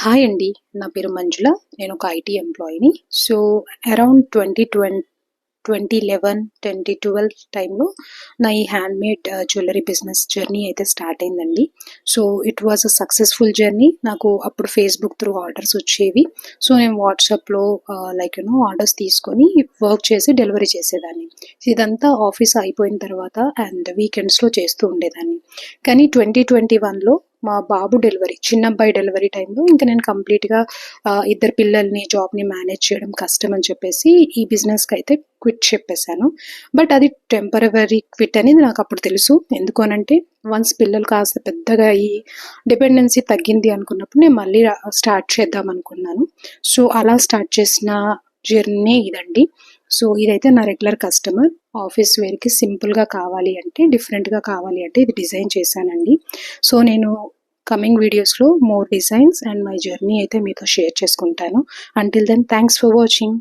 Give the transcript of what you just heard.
Hi అండి. నా పేరు మంజుల. నేను ఒక ఐటీ ఎంప్లాయీని. సో, అరౌండ్ 2011, 2012 టైంలో నా ఈ హ్యాండ్‌మేడ్ జ్యువెల్లరీ బిజినెస్ జర్నీ అయితే స్టార్ట్ అయిందండి. So, it was a successful journey. నాకు అప్పుడు ఫేస్‌బుక్ త్రూ ఆర్డర్స్ వచ్చేవి. సో, నేను వాట్సాప్‌లో ఆర్డర్స్ తీసుకొని వర్క్ చేసి డెలివరీ చేసేదాన్ని. ఇదంతా ఆఫీస్ అయిపోయిన తర్వాత అండ్ వీకెండ్స్‌లో చేస్తూ ఉండేదాన్ని. కానీ 2021లో మా బాబు డెలివరీ, చిన్నబ్బాయి డెలివరీ టైంలో ఇంక నేను కంప్లీట్‌గా ఇద్దరు పిల్లల్ని, జాబ్‌ని మేనేజ్ చేయడం కష్టం అని చెప్పేసి ఈ బిజినెస్‌కైతే క్విట్ చెప్పేసాను. బట్ అది టెంపరవరీ క్విట్ అనేది నాకప్పుడు తెలుసు. ఎందుకు అనంటే వన్స్ పిల్లలు కాస్త పెద్దగా అయ్యి డిపెండెన్సీ తగ్గింది అనుకున్నప్పుడు నేను మళ్ళీ స్టార్ట్ చేద్దాం అనుకున్నాను. సో, అలా స్టార్ట్ చేసిన జర్నీ ఇదండి. సో, ఇదైతే నా రెగ్యులర్ కస్టమర్. ఆఫీస్ వేర్‌కి సింపుల్‌గా కావాలి అంటే, డిఫరెంట్‌గా కావాలి అంటే ఇది డిజైన్ చేశానండి. సో, నేను కమింగ్ వీడియోస్‌లో more designs and my journey అయితే మీతో షేర్ చేసుకుంటాను. Until then thanks for watching.